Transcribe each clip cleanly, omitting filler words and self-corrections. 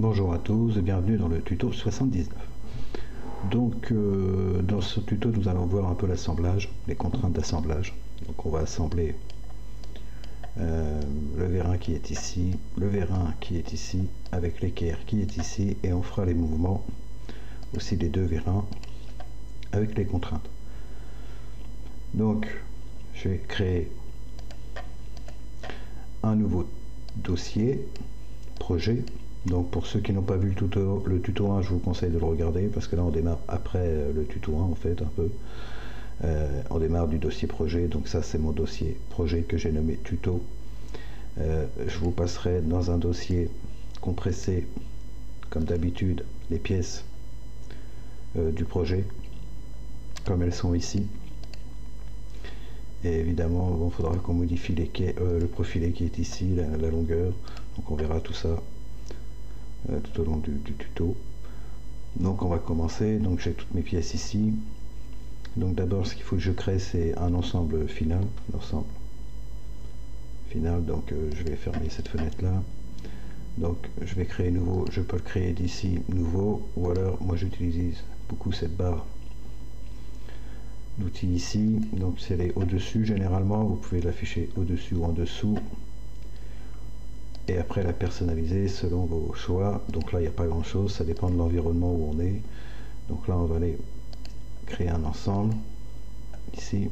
Bonjour à tous et bienvenue dans le tuto 79. Donc dans ce tuto nous allons voir un peu l'assemblage, les contraintes d'assemblage. Donc on va assembler le vérin qui est ici, le vérin qui est ici, avec l'équerre qui est ici, et on fera les mouvements aussi des deux vérins avec les contraintes. Donc je vais créer un nouveau dossier, projet. Donc pour ceux qui n'ont pas vu le tuto 1, je vous conseille de le regarder parce que là on démarre après le tuto 1 en fait un peu. On démarre du dossier projet, donc ça c'est mon dossier projet que j'ai nommé tuto. Je vous passerai dans un dossier compressé comme d'habitude les pièces du projet comme elles sont ici. Et évidemment il faudra qu'on modifie le profilé qui est ici, la longueur, donc on verra tout ça tout au long du tuto. Donc on va commencer. Donc j'ai toutes mes pièces ici. Donc d'abord ce qu'il faut que je crée c'est un ensemble final. Donc je vais fermer cette fenêtre là. Donc je vais créer nouveau, je peux le créer d'ici nouveau, ou alors moi j'utilise beaucoup cette barre d'outils ici. Donc c'est les au-dessus généralement, vous pouvez l'afficher au-dessus ou en dessous, et après la personnaliser selon vos choix. Donc là il n'y a pas grand chose, ça dépend de l'environnement où on est. Donc là on va aller créer un ensemble ici,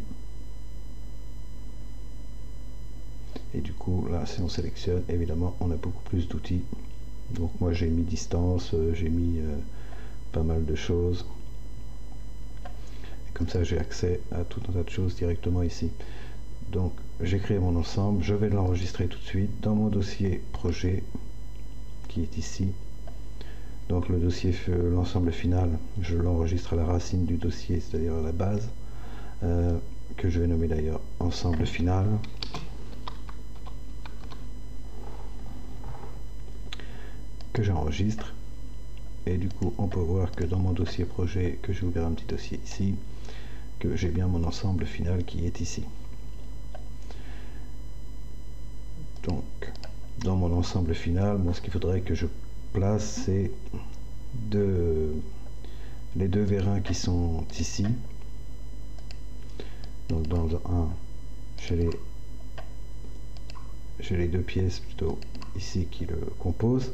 et du coup là si on sélectionne, évidemment on a beaucoup plus d'outils. Donc moi j'ai mis distance, j'ai mis pas mal de choses, et comme ça j'ai accès à tout un tas de choses directement ici. Donc j'ai créé mon ensemble, je vais l'enregistrer tout de suite dans mon dossier projet qui est ici. Donc le dossier, l'ensemble final, je l'enregistre à la racine du dossier, c'est-à-dire à la base, que je vais nommer d'ailleurs ensemble final. Que j'enregistre. Et du coup on peut voir que dans mon dossier projet, que j'ai ouvert un petit dossier ici, que j'ai bien mon ensemble final qui est ici. Donc dans mon ensemble final, moi ce qu'il faudrait que je place c'est les deux vérins qui sont ici. Donc dans le 1 j'ai les deux pièces plutôt ici qui le composent.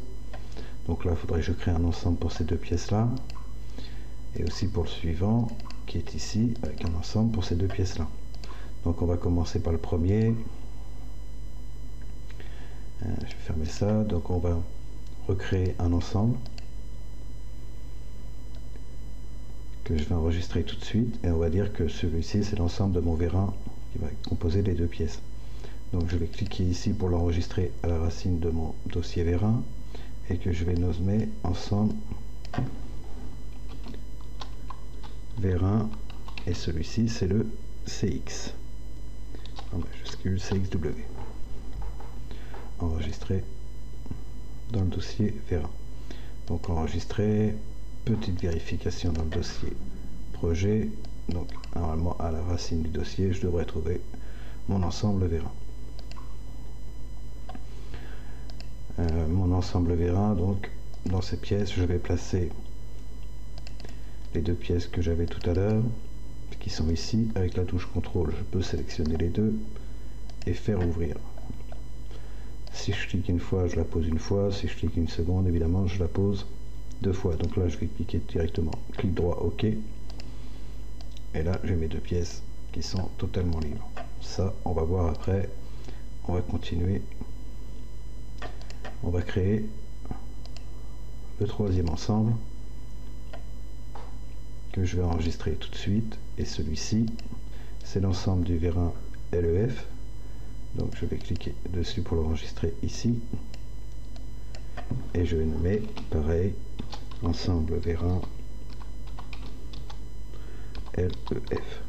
Donc là il faudrait que je crée un ensemble pour ces deux pièces là, et aussi pour le suivant qui est ici avec un ensemble pour ces deux pièces là. Donc on va commencer par le premier. Je vais fermer ça. Donc on va recréer un ensemble que je vais enregistrer tout de suite, et on va dire que celui-ci c'est l'ensemble de mon vérin qui va composer les deux pièces. Donc je vais cliquer ici pour l'enregistrer à la racine de mon dossier vérin, et que je vais nommer ensemble vérin, et celui-ci c'est le CX. Majuscule CXW. Enregistrer dans le dossier vérin. Donc enregistrer, petite vérification dans le dossier projet. Donc normalement à la racine du dossier je devrais trouver mon ensemble vérin. Mon ensemble vérin, donc dans ces pièces je vais placer les deux pièces que j'avais tout à l'heure qui sont ici. Avec la touche contrôle je peux sélectionner les deux et faire ouvrir. Si je clique une fois je la pose une fois, si je clique une seconde évidemment je la pose deux fois. Donc là je vais cliquer directement, clic droit OK, et là j'ai mes deux pièces qui sont totalement libres. Ça on va voir après. On va continuer, on va créer le troisième ensemble que je vais enregistrer tout de suite, et celui-ci c'est l'ensemble du vérin LEF. Donc je vais cliquer dessus pour l'enregistrer ici, et je vais nommer pareil ensemble vérin LEF.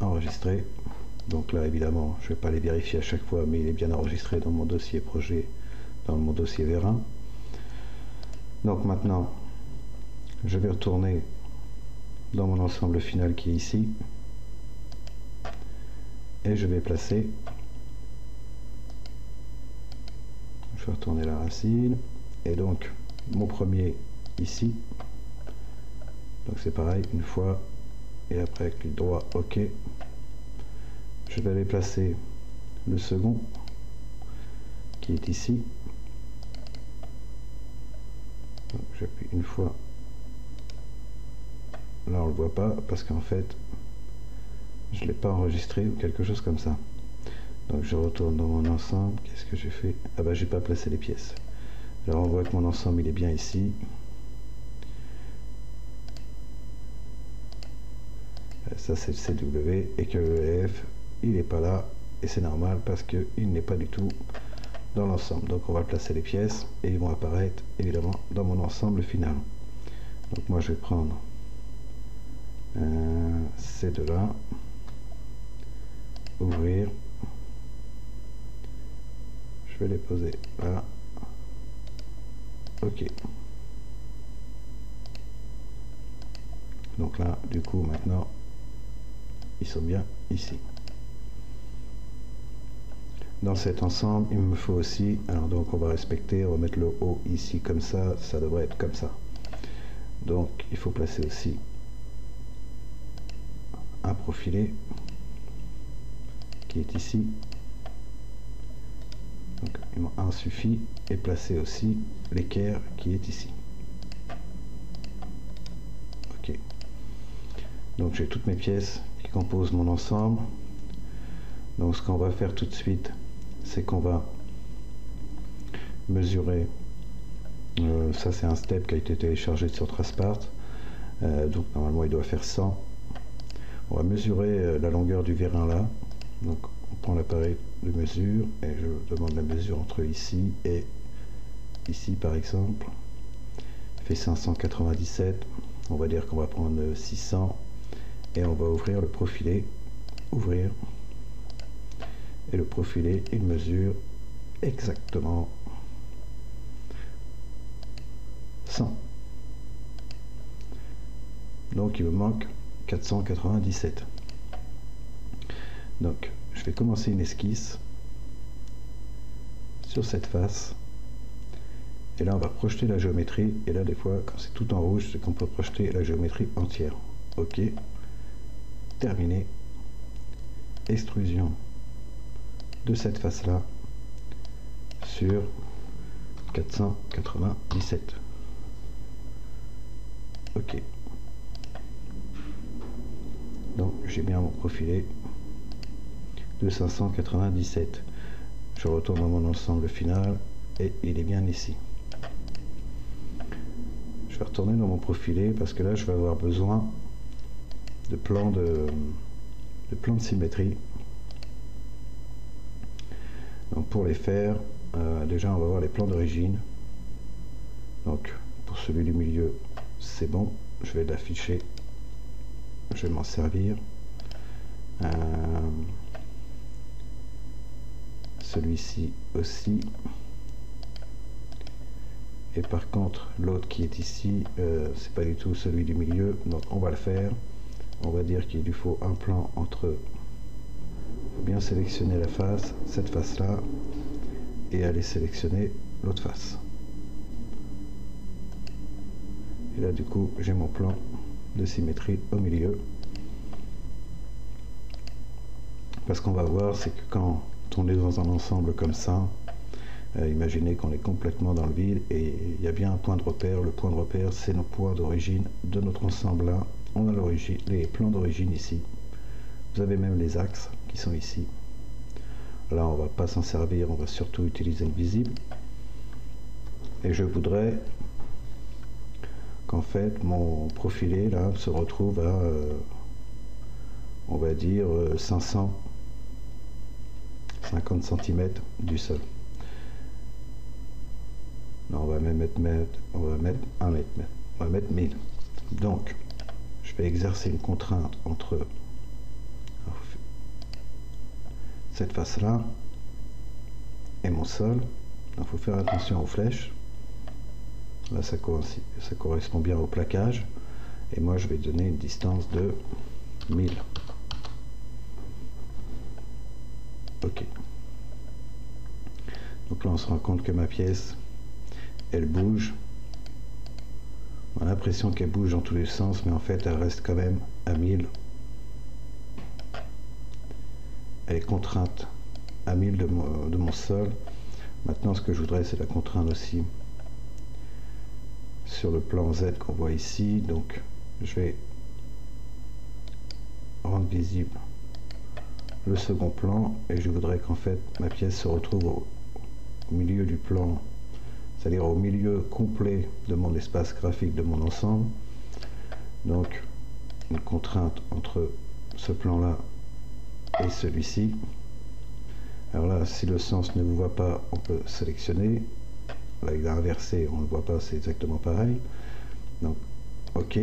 Enregistré. Donc là évidemment je ne vais pas les vérifier à chaque fois, mais il est bien enregistré dans mon dossier projet, dans mon dossier vérin. Donc maintenant je vais retourner dans mon ensemble final qui est ici, et je vais placer, je fais retourner la racine. Et donc, mon premier ici. Donc c'est pareil, une fois. Et après, clic droit, OK. Je vais aller placer le second, qui est ici. J'appuie une fois. Là, on le voit pas, parce qu'en fait, je ne l'ai pas enregistré ou quelque chose comme ça. Donc je retourne dans mon ensemble. Qu'est-ce que j'ai fait? Ah bah j'ai pas placé les pièces. Alors on voit que mon ensemble il est bien ici. Ça c'est le CW et que le EF il n'est pas là et c'est normal parce qu'il n'est pas du tout dans l'ensemble. Donc on va placer les pièces et ils vont apparaître évidemment dans mon ensemble final. Donc moi je vais prendre ces deux-là, ouvrir. Je vais les poser là. OK. Donc là, du coup, maintenant, ils sont bien ici. Dans cet ensemble, il me faut aussi, alors donc on va respecter, on va mettre le haut ici comme ça devrait être comme ça. Donc il faut placer aussi un profilé qui est ici. Donc un suffit et placer aussi l'équerre qui est ici. OK. Donc j'ai toutes mes pièces qui composent mon ensemble. Donc ce qu'on va faire tout de suite, c'est qu'on va mesurer. Ça c'est un step qui a été téléchargé sur Traspart. Donc normalement il doit faire 100. On va mesurer la longueur du vérin là. Donc on prend l'appareil de mesure et je demande la mesure entre ici et ici par exemple. Il fait 597. On va dire qu'on va prendre 600 et on va ouvrir le profilé. Ouvrir. Et le profilé il mesure exactement 100. Donc il me manque 497. Donc je vais commencer une esquisse sur cette face et là on va projeter la géométrie et là des fois quand c'est tout en rouge c'est qu'on peut projeter la géométrie entière. OK, terminé. Extrusion de cette face là sur 497. OK, donc j'ai bien mon profilé de 597. Je retourne dans mon ensemble final et il est bien ici. Je vais retourner dans mon profilé parce que là je vais avoir besoin de plans de symétrie. Donc pour les faire, déjà on va voir les plans d'origine. Donc pour celui du milieu c'est bon, je vais l'afficher, je vais m'en servir. Celui-ci aussi. Et par contre l'autre qui est ici c'est pas du tout celui du milieu, donc on va le faire. On va dire qu'il lui faut un plan entre eux. Il faut bien sélectionner la face, cette face là, et aller sélectionner l'autre face. Et là du coup j'ai mon plan de symétrie au milieu. Parce qu'on va voir, c'est que quand on est dans un ensemble comme ça, imaginez qu'on est complètement dans le vide et il y a bien un point de repère. Le point de repère, c'est nos points d'origine de notre ensemble là. On a les plans d'origine ici. Vous avez même les axes qui sont ici. Là, on va pas s'en servir, on va surtout utiliser le visible. Et je voudrais qu'en fait, mon profilé là se retrouve à, on va dire, 550 cm du sol. Non, on va même mettre, on va mettre 1 mètre, on va mettre 1000. Donc, je vais exercer une contrainte entre cette face-là et mon sol. Il faut faire attention aux flèches. Là, ça correspond bien au plaquage. Et moi, je vais donner une distance de 1000. OK. Donc là on se rend compte que ma pièce, elle bouge. On a l'impression qu'elle bouge dans tous les sens, mais en fait elle reste quand même à 1000. Elle est contrainte à 1000 de mon sol. Maintenant ce que je voudrais, c'est la contraindre aussi sur le plan Z qu'on voit ici. Donc je vais rendre visible le second plan et je voudrais qu'en fait ma pièce se retrouve au milieu du plan, c'est-à-dire au milieu complet de mon espace graphique de mon ensemble. Donc une contrainte entre ce plan là et celui-ci. Alors là, si le sens ne vous voit pas, on peut sélectionner. Là il a inversé, on ne le voit pas, c'est exactement pareil. Donc ok.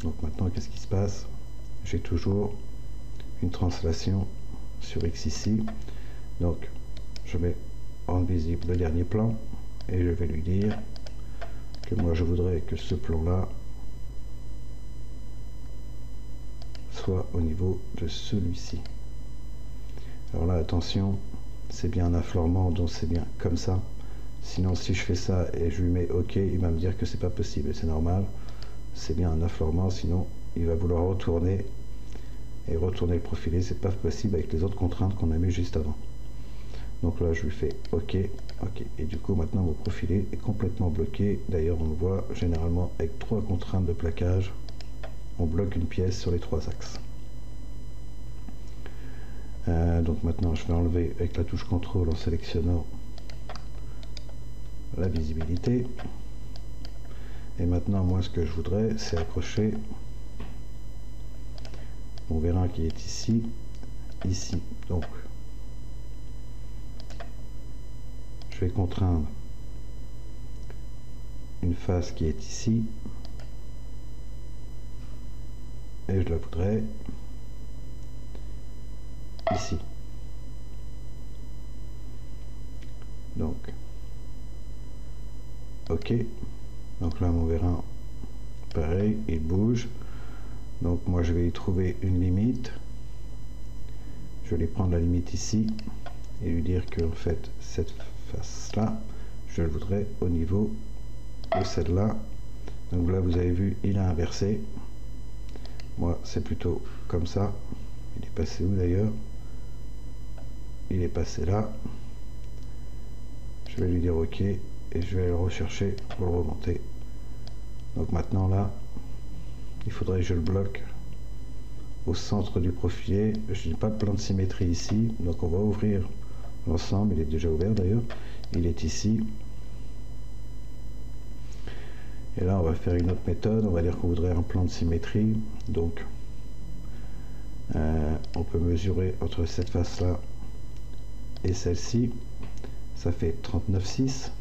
Donc maintenant qu'est-ce qui se passe? J'ai toujours une translation sur X ici. Donc je vais rendre visible le dernier plan et je vais lui dire que moi je voudrais que ce plan là soit au niveau de celui-ci. Alors là attention, c'est bien un affleurement, donc c'est bien comme ça. Sinon si je fais ça et je lui mets OK, il va me dire que c'est pas possible, et c'est normal, c'est bien un affleurement, sinon il va vouloir retourner, et retourner le profilé, c'est pas possible avec les autres contraintes qu'on a mis juste avant. Donc là je lui fais OK, OK, et du coup maintenant mon profilé est complètement bloqué. D'ailleurs on le voit généralement avec 3 contraintes de plaquage, on bloque une pièce sur les 3 axes. Donc maintenant je vais enlever avec la touche contrôle en sélectionnant la visibilité. Et maintenant moi ce que je voudrais, c'est accrocher mon vérin qui est ici, ici. Donc je vais contraindre une face qui est ici et je la voudrais ici. Donc ok, donc là mon vérin pareil, il bouge. Donc moi je vais y trouver une limite. Je vais lui prendre la limite ici et lui dire que en fait cette face là, je le voudrais au niveau de celle-là. Donc là vous avez vu, il a inversé. Moi c'est plutôt comme ça. Il est passé où d'ailleurs? Il est passé là. Je vais lui dire OK et je vais le rechercher pour le remonter. Donc maintenant là, il faudrait que je le bloque au centre du profilé. Je n'ai pas de plan de symétrie ici, donc on va ouvrir l'ensemble. Il est déjà ouvert d'ailleurs, il est ici. Et là on va faire une autre méthode, on va dire qu'on voudrait un plan de symétrie. Donc on peut mesurer entre cette face là et celle-ci, ça fait 39,6.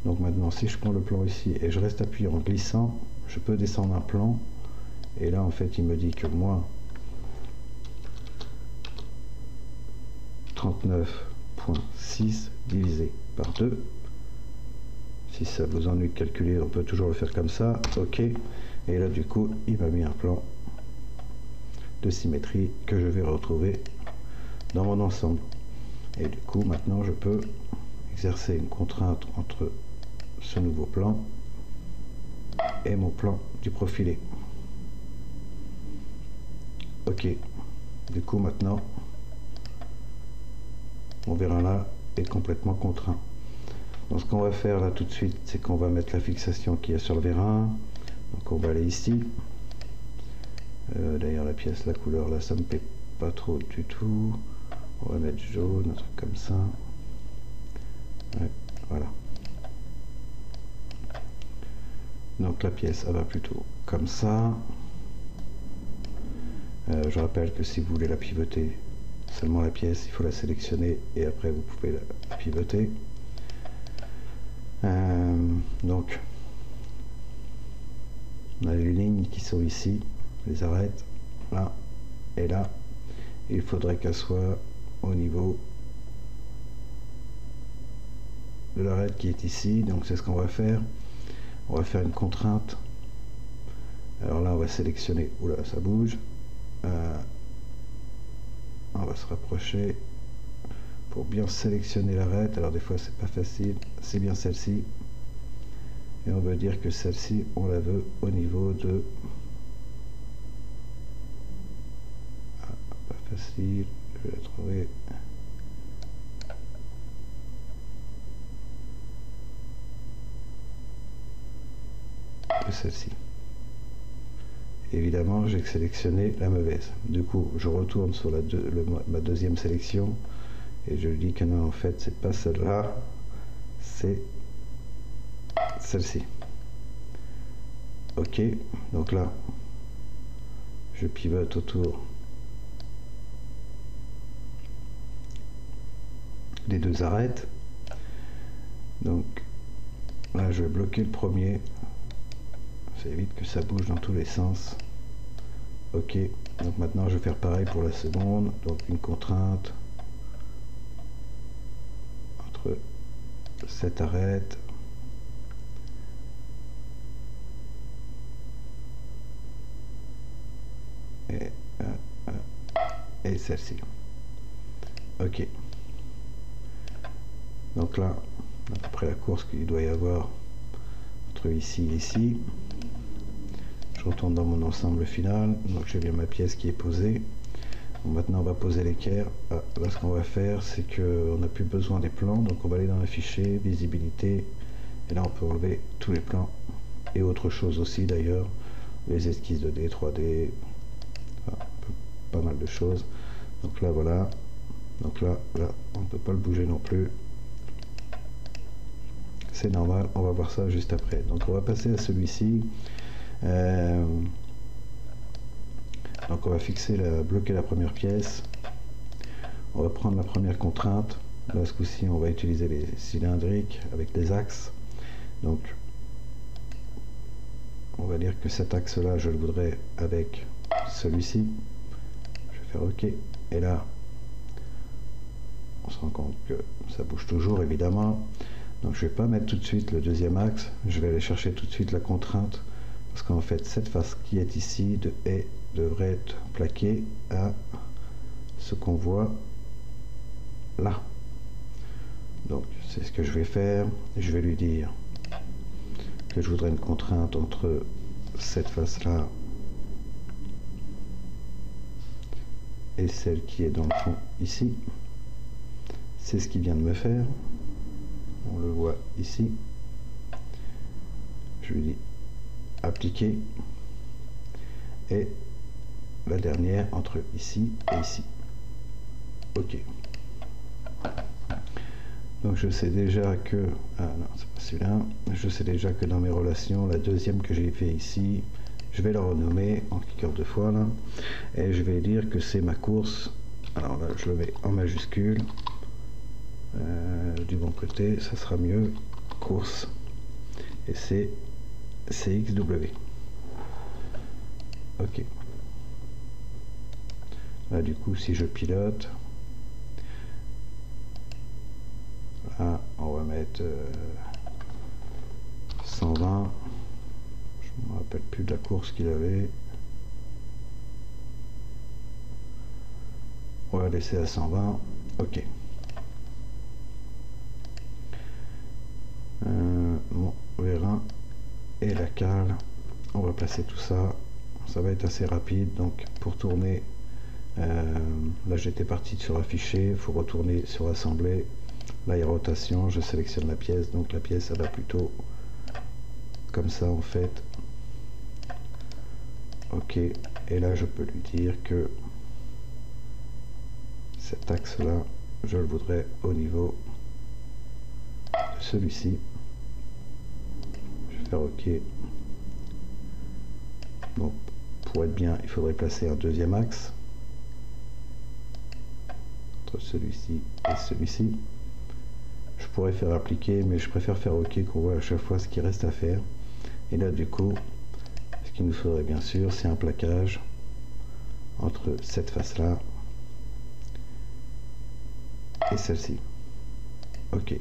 Donc maintenant si je prends le plan ici et je reste appuyé en glissant, je peux descendre un plan. Et là en fait il me dit que moi 39,6 divisé par 2, si ça vous ennuie de calculer on peut toujours le faire comme ça, ok. Et là du coup il m'a mis un plan de symétrie que je vais retrouver dans mon ensemble. Et du coup maintenant je peux exercer une contrainte entre ce nouveau plan et mon plan du profilé. Ok, du coup maintenant mon vérin là est complètement contraint. Donc ce qu'on va faire là tout de suite, c'est qu'on va mettre la fixation qu'il y a sur le vérin. Donc on va aller ici. D'ailleurs la pièce, la couleur là, ça me plaît pas trop du tout. On va mettre jaune, un truc comme ça. Ouais, voilà. Donc la pièce, elle va plutôt comme ça. Je rappelle que si vous voulez la pivoter, seulement la pièce, il faut la sélectionner et après vous pouvez la pivoter. Donc on a les lignes qui sont ici, les arêtes là et là. Il faudrait qu'elle soit au niveau de l'arête qui est ici. Donc c'est ce qu'on va faire. On va faire une contrainte. Alors là on va sélectionner, oula ça bouge. On va se rapprocher pour bien sélectionner l'arête. Alors des fois c'est pas facile, c'est bien celle-ci. Et on veut dire que celle-ci, on la veut au niveau de... Ah, pas facile, je vais la trouver. De celle-ci. Évidemment, j'ai sélectionné la mauvaise. Du coup, je retourne sur ma deuxième sélection et je dis que non, en fait, c'est pas celle-là, c'est celle-ci. Ok, donc là, je pivote autour des deux arêtes. Donc là, je vais bloquer le premier. Ça évite que ça bouge dans tous les sens. Ok, donc maintenant je vais faire pareil pour la seconde. Donc une contrainte entre cette arête et celle-ci. Ok. Donc là, après la course qu'il doit y avoir entre ici et ici, je retourne dans mon ensemble final. Donc j'ai bien ma pièce qui est posée. Bon, maintenant on va poser l'équerre. Ah, là ce qu'on va faire, c'est qu'on n'a plus besoin des plans, donc on va aller dans les fichiers, visibilité, et là on peut enlever tous les plans et autre chose aussi d'ailleurs, les esquisses 2D, 3D, enfin, pas mal de choses. Donc là voilà, donc là on ne peut pas le bouger non plus. C'est normal, on va voir ça juste après. Donc on va passer à celui-ci. Donc on va bloquer la première pièce. On va prendre la première contrainte. Là ce coup-ci on va utiliser les cylindriques avec des axes. Donc on va dire que cet axe là je le voudrais avec celui-ci. Je vais faire OK. Et là on se rend compte que ça bouge toujours évidemment. Donc je ne vais pas mettre tout de suite le deuxième axe, je vais aller chercher tout de suite la contrainte, parce qu'en fait cette face qui est ici de haie devrait être plaquée à ce qu'on voit là. Donc c'est ce que je vais faire, je vais lui dire que je voudrais une contrainte entre cette face là et celle qui est dans le fond ici. C'est ce qu'il vient de me faire. On le voit ici. Je lui dis appliquer. Et la dernière entre ici et ici. OK. Donc je sais déjà que... Ah non, c'est pas celui-là. Je sais déjà que dans mes relations, la deuxième que j'ai fait ici, je vais la renommer en cliquant 2 fois là. Et je vais dire que c'est ma course. Alors là, je le mets en majuscule. Du bon côté, ça sera mieux. Course. Et c'est CXW. OK. Là, du coup, si je pilote, là, on va mettre 120. Je ne me rappelle plus de la course qu'il avait. On va laisser à 120. OK. Mon vérin et la cale, on va placer tout ça. Ça va être assez rapide. Donc, pour tourner, là j'étais parti sur afficher, il faut retourner sur assembler. Là il y a rotation, je sélectionne la pièce, donc la pièce elle va plutôt comme ça en fait. OK, et là je peux lui dire que cet axe là, je le voudrais au niveau de celui-ci. Je vais faire OK. Donc pour être bien, il faudrait placer un deuxième axe entre celui-ci et celui-ci. Je pourrais faire appliquer, mais je préfère faire OK, qu'on voit à chaque fois ce qui reste à faire. Et là du coup, ce qu'il nous faudrait bien sûr, c'est un plaquage entre cette face là et celle-ci. OK.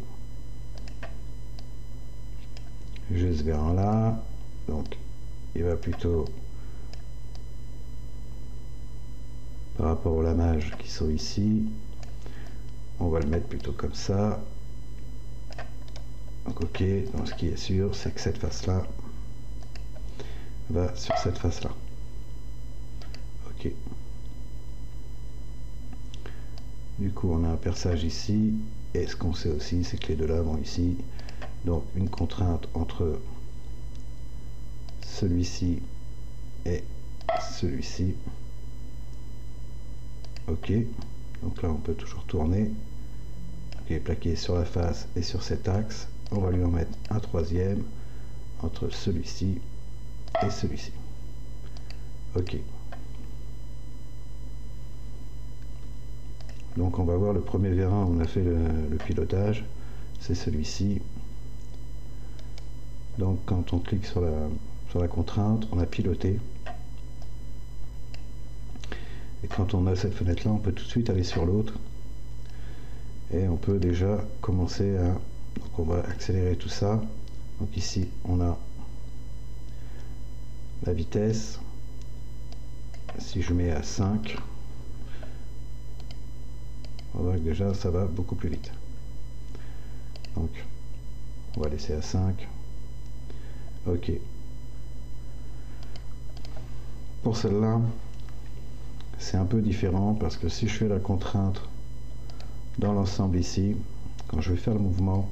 Juste vers un là, donc il va plutôt par rapport aux lamages qui sont ici. On va le mettre plutôt comme ça. Donc ok, donc ce qui est sûr, c'est que cette face-là va sur cette face-là. Ok. Du coup, on a un perçage ici, et ce qu'on sait aussi, c'est que les deux là vont ici. Donc une contrainte entre celui-ci et celui-ci. Ok, donc là on peut toujours tourner. Ok, plaqué sur la face et sur cet axe. On va lui en mettre un troisième entre celui-ci et celui-ci. Ok. Donc on va voir le premier vérin où on a fait le pilotage, c'est celui-ci. Donc quand on clique sur la contrainte, on a piloté. Et quand on a cette fenêtre là, on peut tout de suite aller sur l'autre. Et on peut déjà commencer à... Donc on va accélérer tout ça. Donc ici on a la vitesse. Si je mets à 5, on voit que déjà ça va beaucoup plus vite. Donc on va laisser à 5. Ok. Pour celle-là, c'est un peu différent parce que si je fais la contrainte dans l'ensemble ici, quand je vais faire le mouvement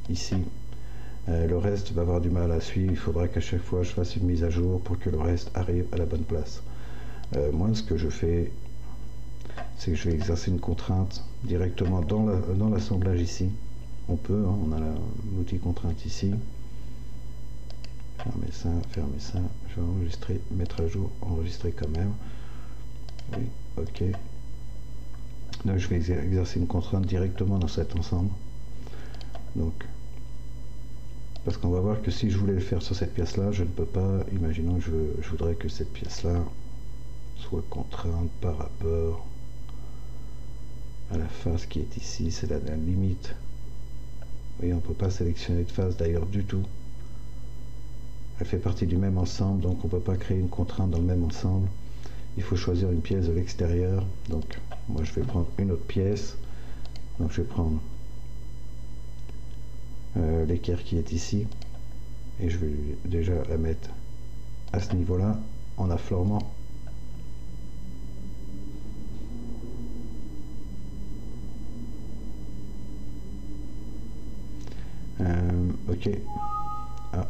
ici, le reste va avoir du mal à suivre. Il faudra qu'à chaque fois je fasse une mise à jour pour que le reste arrive à la bonne place. Moi, ce que je fais, c'est que je vais exercer une contrainte directement dans l'assemblage ici. On peut, hein, on a l'outil contrainte ici. Fermer ça, je vais enregistrer, mettre à jour, enregistrer quand même. Oui, ok. Donc je vais exercer une contrainte directement dans cet ensemble. Donc, parce qu'on va voir que si je voulais le faire sur cette pièce-là, je ne peux pas. Imaginons que je voudrais que cette pièce-là soit contrainte par rapport à la face qui est ici, c'est la limite. Vous voyez, on ne peut pas sélectionner de face d'ailleurs du tout. Elle fait partie du même ensemble, donc on ne peut pas créer une contrainte dans le même ensemble. Il faut choisir une pièce de l'extérieur. Donc moi je vais prendre une autre pièce. Donc je vais prendre l'équerre qui est ici. Et je vais déjà la mettre à ce niveau-là en affleurement. Ok. Ah.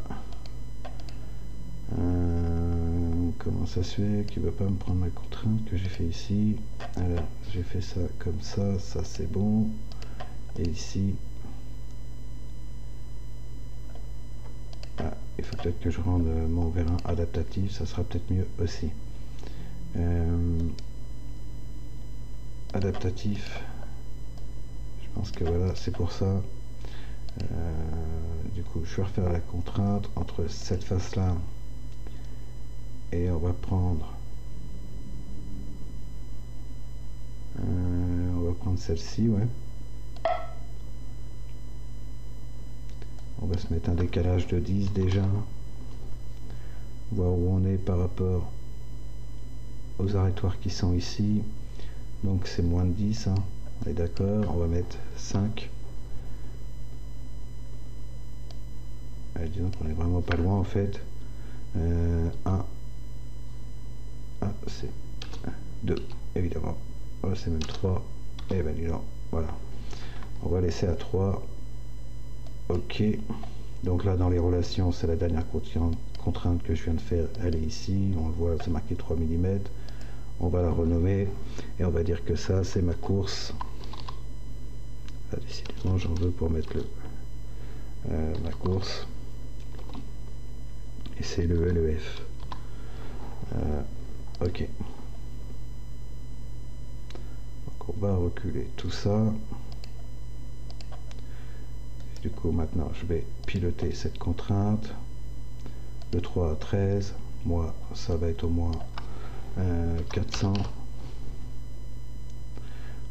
Comment ça se fait qu'il ne veut pas me prendre la contrainte que j'ai fait ici? Alors, j'ai fait ça comme ça c'est bon. Et ici, il faut peut-être que je rende mon vérin adaptatif, ça sera peut-être mieux aussi. Adaptatif, je pense que voilà, c'est pour ça. Du coup, je vais refaire la contrainte entre cette face-là et on va prendre celle-ci, ouais. On va se mettre un décalage de 10 déjà, voir où on est par rapport aux arrêtoires qui sont ici. Donc c'est moins de 10, hein. On est d'accord, on va mettre 5. Allez, disons qu'on est vraiment pas loin en fait. 1. Ah, c'est 2, évidemment. Voilà, c'est même 3. Et ben disons, voilà. On va laisser à 3. Ok. Donc là, dans les relations, c'est la dernière contrainte que je viens de faire. Elle est ici. On le voit, c'est marqué 3 mm. On va la renommer. Et on va dire que ça, c'est ma course. Ah, décidément, j'en veux pour mettre ma course. Et c'est le LEF. Ok. Donc on va reculer tout ça. Et du coup, maintenant, je vais piloter cette contrainte. De 3 à 13. Moi, ça va être au moins 400.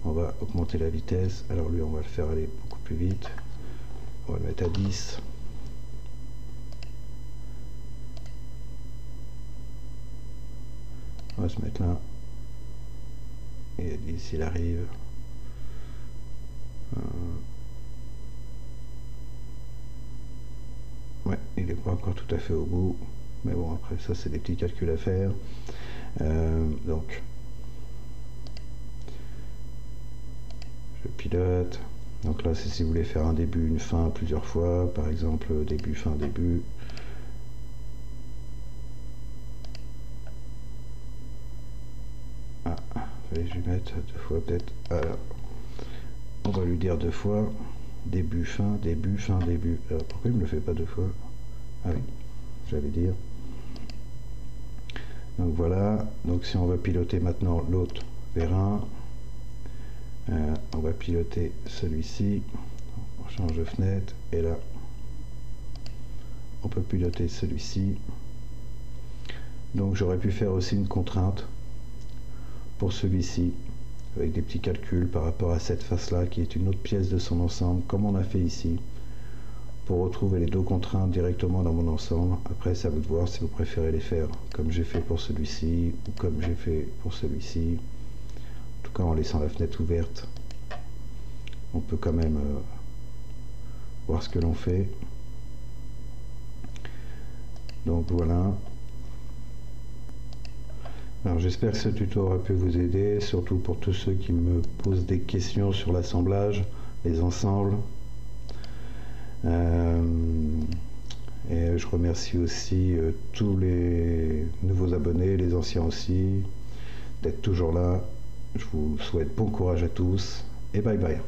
On va augmenter la vitesse. Alors lui, on va le faire aller beaucoup plus vite. On va le mettre à 10. On va se mettre là. Et à 10, il arrive. il n'est pas encore tout à fait au bout, mais bon, après ça c'est des petits calculs à faire. Donc je pilote. Donc là c'est si vous voulez faire un début, une fin plusieurs fois, par exemple début, fin, début. Ah, je vais mettre 2 fois peut-être. Alors, on va lui dire 2 fois. Début, fin, début, fin, début. Alors pourquoi il me le fait pas 2 fois? Ah oui, j'allais dire. Donc voilà, donc si on va piloter maintenant l'autre vers 1, on va piloter celui-ci, on change de fenêtre, et là, on peut piloter celui-ci. Donc j'aurais pu faire aussi une contrainte pour celui-ci, avec des petits calculs par rapport à cette face-là, qui est une autre pièce de son ensemble, comme on a fait ici, pour retrouver les deux contraintes directement dans mon ensemble. Après, c'est à vous de voir si vous préférez les faire comme j'ai fait pour celui-ci, ou comme j'ai fait pour celui-ci. En tout cas, en laissant la fenêtre ouverte, on peut quand même voir ce que l'on fait. Donc voilà. Alors j'espère que ce tuto aura pu vous aider, surtout pour tous ceux qui me posent des questions sur l'assemblage, les ensembles. Et je remercie aussi tous les nouveaux abonnés, les anciens aussi, d'être toujours là. Je vous souhaite bon courage à tous et bye bye.